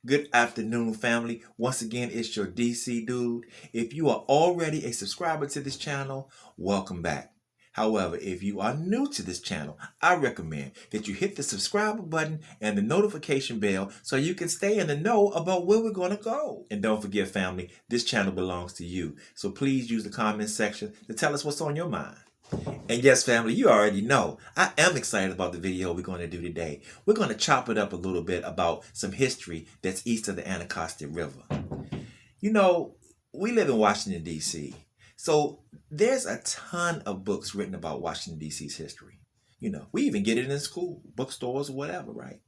Good afternoon, family. Once again, it's your DC dude. If you are already a subscriber to this channel, welcome back. However, if you are new to this channel, I recommend that you hit the subscribe button and the notification bell so you can stay in the know about where we're going to go. And don't forget, family, this channel belongs to you. So please use the comment section to tell us what's on your mind. And yes, family, you already know, I am excited about the video we're going to do today. We're going to chop it up a little bit about some history that's east of the Anacostia River. You know, we live in Washington, D.C., so there's a ton of books written about Washington, D.C.'s history. You know, we even get it in school, bookstores, or whatever, right?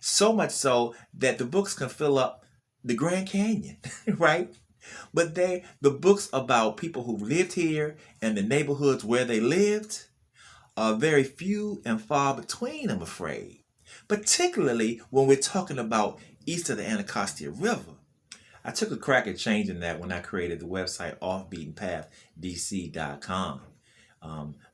So much so that the books can fill up the Grand Canyon, right? But the books about people who lived here and the neighborhoods where they lived are very few and far between, I'm afraid. Particularly when we're talking about east of the Anacostia River. I took a crack at changing that when I created the website offbeatenpathdc.com.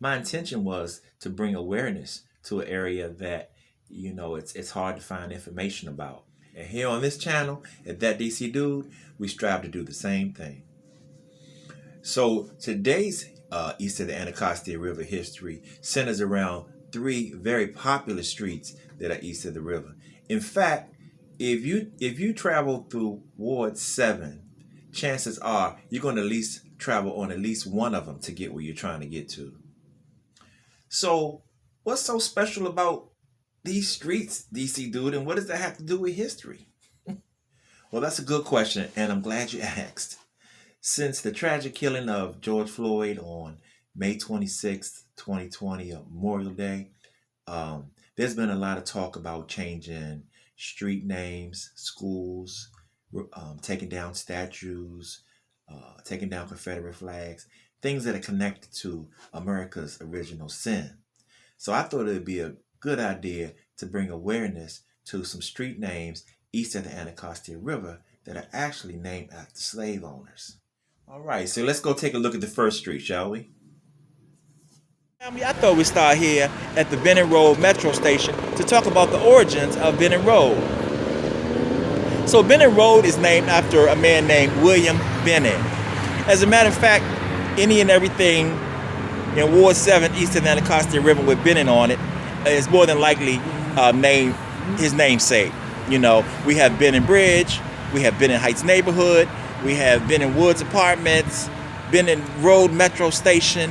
My intention was to bring awareness to an area that, you know, it's hard to find information about. And here on this channel, at That DC Dude, we strive to do the same thing. So today's east of the Anacostia River history centers around three very popular streets that are east of the river. In fact, if you travel through Ward 7, chances are you're going to at least travel on at least one of them to get where you're trying to get to. So what's so special about these streets, DC Dude, and what does that have to do with history? Well, that's a good question, and I'm glad you asked. Since the tragic killing of George Floyd on May 26th, 2020, Memorial Day, there's been a lot of talk about changing street names, schools, taking down statues, taking down Confederate flags, things that are connected to America's original sin. So I thought it would be a good idea to bring awareness to some street names east of the Anacostia River that are actually named after slave owners. All right, so let's go take a look at the first street, shall we? Family, I thought we'd start here at the Benning Road Metro Station to talk about the origins of Benning Road. So Benning Road is named after a man named William Benning. As a matter of fact, any and everything in Ward 7 east of the Anacostia River with Benning on it is more than likely named his namesake. You know, we have Benning Bridge, we have Benning Heights neighborhood, we have Benning Woods apartments, Benning Road Metro Station.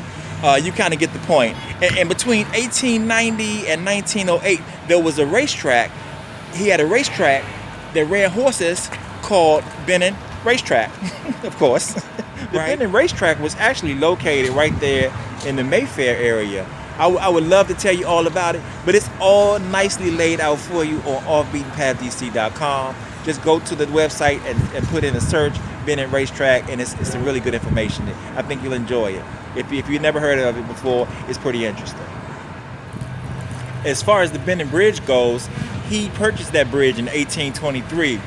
You kind of get the point. And between 1890 and 1908, there was a racetrack. He had a racetrack that ran horses called Benning Racetrack, of course. The Benning Racetrack was actually located right there in the Mayfair area. I would love to tell you all about it, but it's all nicely laid out for you on offbeatenpathdc.com. Just go to the website and put in a search, Benning Racetrack, and it's some really good information. I think you'll enjoy it. If you've never heard of it before, it's pretty interesting. As far as the Benning Bridge goes, he purchased that bridge in 1823,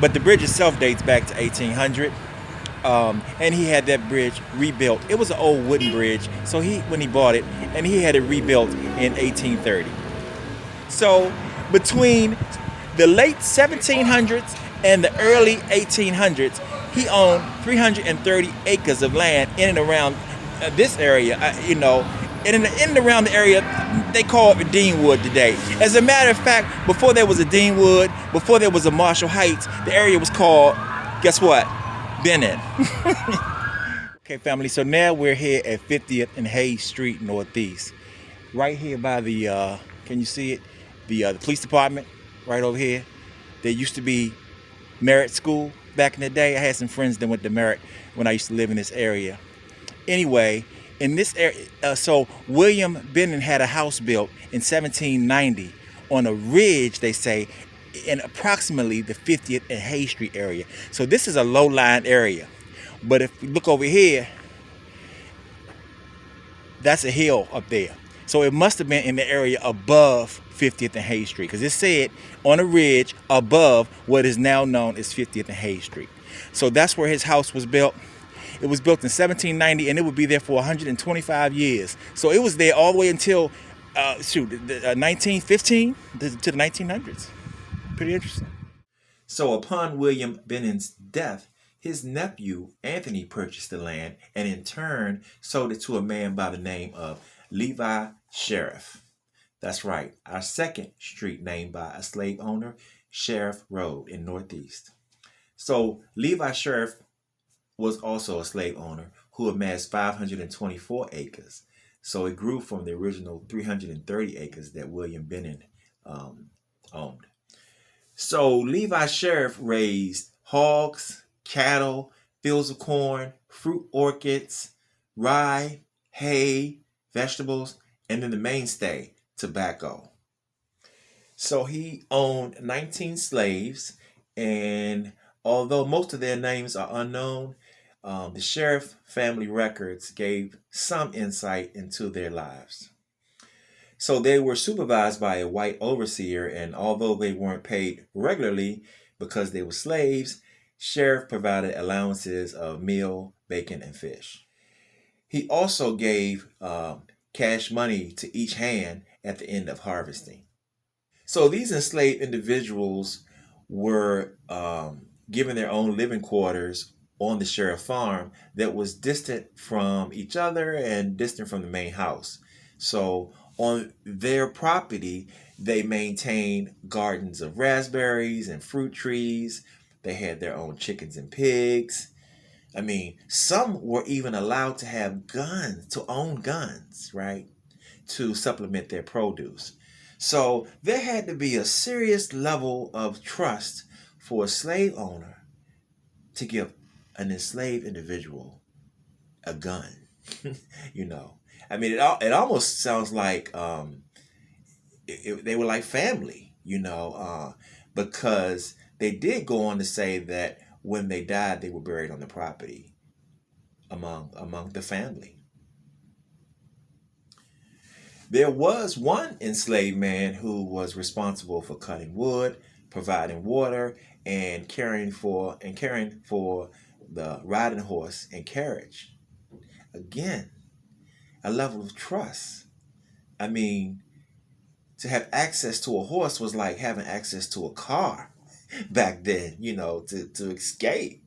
but the bridge itself dates back to 1800. And he had that bridge rebuilt. It was an old wooden bridge, so when he bought it, and he had it rebuilt in 1830. So between the late 1700s and the early 1800s, he owned 330 acres of land in and around this area, you know, in and around the area they call it Deanwood today. As a matter of fact, before there was a Deanwood, before there was a Marshall Heights, the area was called, guess what? Benning. Okay, family, so now we're here at 50th and Hayes Street Northeast. Right here by the, can you see it? The police department, right over here. There used to be Merritt School back in the day. I had some friends that went to Merritt when I used to live in this area. Anyway, in this area, so William Benning had a house built in 1790 on a ridge, they say, in approximately the 50th and Hayes Street area. So this is a low-lying area. But if you look over here, that's a hill up there. So it must have been in the area above 50th and Hayes Street, because it said on a ridge above what is now known as 50th and Hayes Street. So that's where his house was built. It was built in 1790, and it would be there for 125 years. So it was there all the way until 1915 to the 1900s. Pretty interesting. So upon William Bennon's death, his nephew Anthony purchased the land and in turn sold it to a man by the name of Levi Sheriff. That's right, our second street named by a slave owner, Sheriff Road in Northeast. So Levi Sheriff was also a slave owner who amassed 524 acres. So it grew from the original 330 acres that William Bennon um, owned. So Levi Sheriff raised hogs, cattle, fields of corn, fruit orchards, rye, hay, vegetables, and then the mainstay, tobacco. So he owned 19 slaves, and although most of their names are unknown, the sheriff family records gave some insight into their lives. So they were supervised by a white overseer, and although they weren't paid regularly because they were slaves, sheriff provided allowances of meal, bacon, and fish. He also gave cash money to each hand at the end of harvesting. So these enslaved individuals were given their own living quarters on the sheriff farm that was distant from each other and distant from the main house. So on their property, they maintained gardens of raspberries and fruit trees. They had their own chickens and pigs. I mean, some were even allowed to have guns, to own guns, right? To supplement their produce. So there had to be a serious level of trust for a slave owner to give an enslaved individual a gun. you know, I mean, it almost sounds like they were like family, because they did go on to say that when they died, they were buried on the property among the family. There was one enslaved man who was responsible for cutting wood, providing water, and caring for the riding horse and carriage. Again, a level of trust. I mean, to have access to a horse was like having access to a car back then, to escape.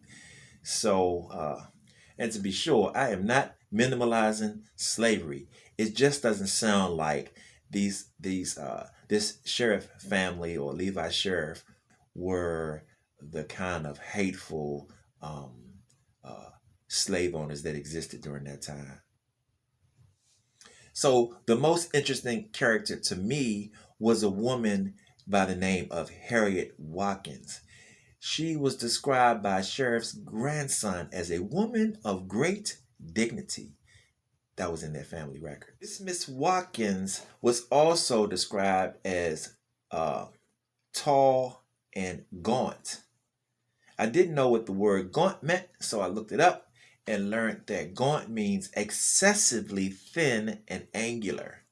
So, and to be sure, I am not minimalizing slavery. It just doesn't sound like this sheriff family or Levi sheriff were the kind of hateful uh, slave owners that existed during that time. So the most interesting character to me was a woman by the name of Harriet Watkins. She was described by Sheriff's grandson as a woman of great dignity. That was in their family record. This Miss Watkins was also described as tall and gaunt. I didn't know what the word gaunt meant, so I looked it up and learned that gaunt means excessively thin and angular,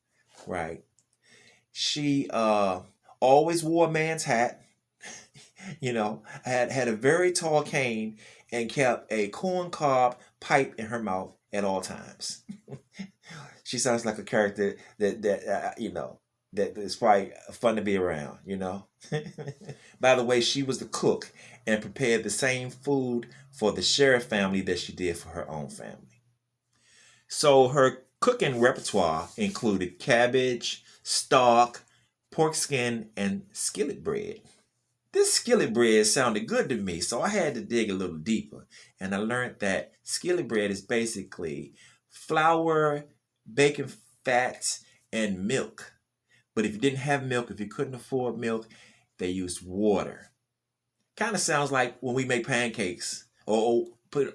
right? She always wore a man's hat, had a very tall cane and kept a corncob pipe in her mouth at all times. She sounds like a character that is probably fun to be around. By the way, she was the cook and prepared the same food for the sheriff family that she did for her own family. So her cooking repertoire included cabbage, stock, pork skin, and skillet bread. This skillet bread sounded good to me, so I had to dig a little deeper. And I learned that skillet bread is basically flour, bacon fats, and milk. But if you didn't have milk, if you couldn't afford milk, they used water. Kind of sounds like when we make pancakes, or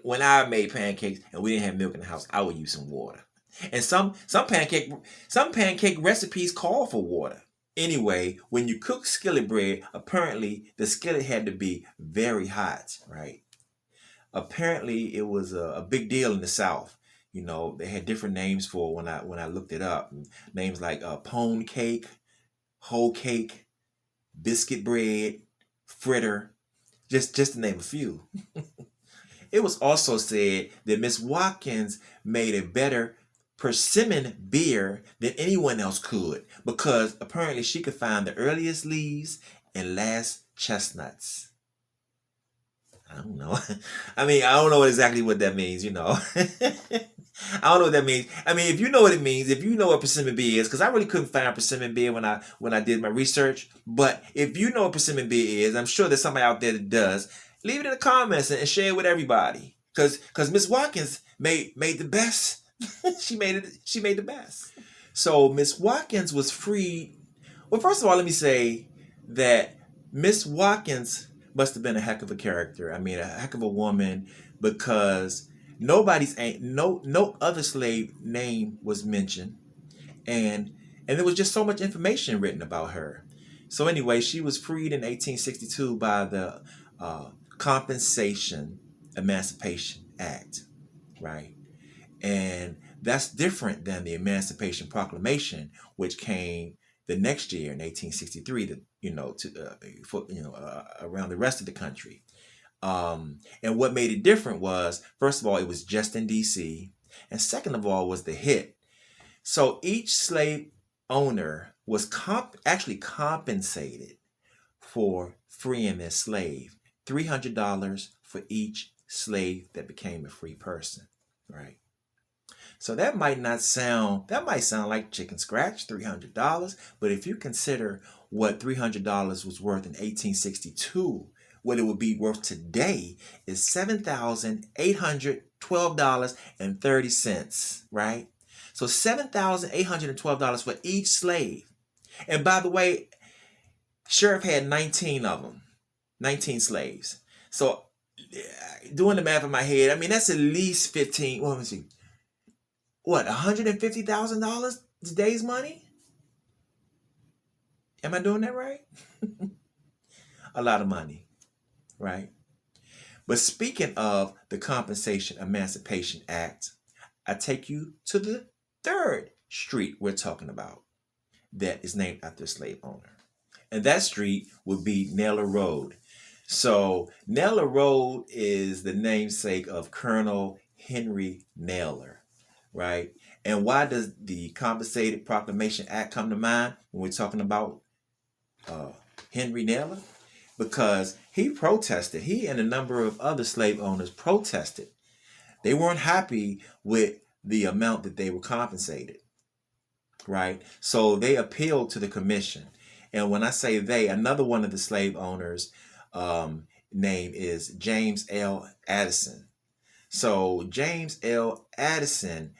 when I made pancakes and we didn't have milk in the house, I would use some water. And some pancake recipes call for water. Anyway, when you cook skillet bread, apparently the skillet had to be very hot, right? Apparently it was a big deal in the South. They had different names for it when I looked it up. Names like pone cake, whole cake, biscuit bread, fritter, just to name a few. It was also said that Miss Watkins made a better persimmon beer than anyone else could because apparently she could find the earliest leaves and last chestnuts. I don't know. I mean, I don't know exactly what that means, you know. I don't know what that means. I mean, if you know what it means, if you know what persimmon beer is, because I really couldn't find persimmon beer when I did my research. But if you know what persimmon beer is, I'm sure there's somebody out there that does. Leave it in the comments and share it with everybody. Because Miss Watkins made the best. She made the best. So Miss Watkins was freed. Well, first of all, let me say that Miss Watkins must have been a heck of a character. I mean, a heck of a woman, because no other slave name was mentioned, and there was just so much information written about her. So anyway, she was freed in 1862 by the Compensation Emancipation Act, right? And that's different than the Emancipation Proclamation, which came the next year in 1863. Around the rest of the country. And what made it different was, first of all, it was just in D.C., and second of all was the hit. So each slave owner was actually compensated for freeing their slave. $300 for each slave that became a free person, right? So that might sound like chicken scratch, $300. But if you consider what $300 was worth in 1862, what it would be worth today is $7,812.30, right? So $7,812 for each slave. And by the way, Sheriff had 19 of them, 19 slaves. So doing the math in my head, I mean, that's at least 15, well, let me see. What, $150,000 today's money? Am I doing that right? A lot of money, right? But speaking of the Compensation Emancipation Act, I take you to the third street we're talking about that is named after a slave owner. And that street would be Naylor Road. So Naylor Road is the namesake of Colonel Henry Naylor, right? And why does the Compensated Proclamation Act come to mind when we're talking about Henry Naylor? Because he protested. He and a number of other slave owners protested. They weren't happy with the amount that they were compensated, right? So they appealed to the commission. And when I say they, another one of the slave owners' name is James L. Addison. So James L. Addison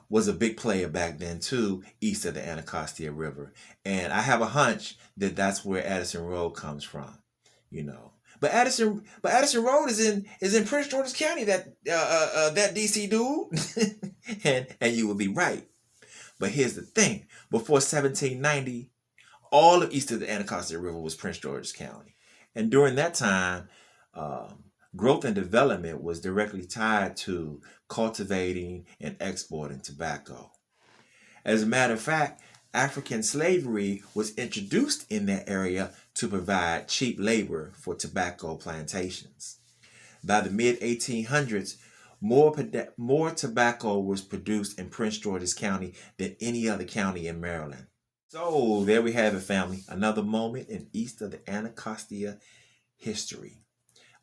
was a big player back then too, east of the Anacostia River. And I have a hunch that that's where Addison Road comes from, you know. But Addison Road is in Prince George's County, that DC dude. and you would be right. But here's the thing. Before 1790, all of east of the Anacostia River was Prince George's County. And during that time, growth and development was directly tied to cultivating and exporting tobacco. As a matter of fact, African slavery was introduced in that area to provide cheap labor for tobacco plantations. By the mid-1800s, more tobacco was produced in Prince George's County than any other county in Maryland. So there we have it, family. Another moment in east of the Anacostia history.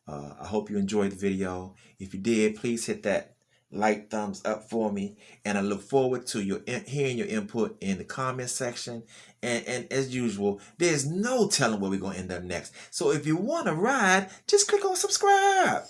I hope you enjoyed the video. If you did, please hit that like thumbs up for me. And I look forward to hearing your input in the comment section. And as usual, there's no telling where we're going to end up next. So if you want to ride, just click on subscribe.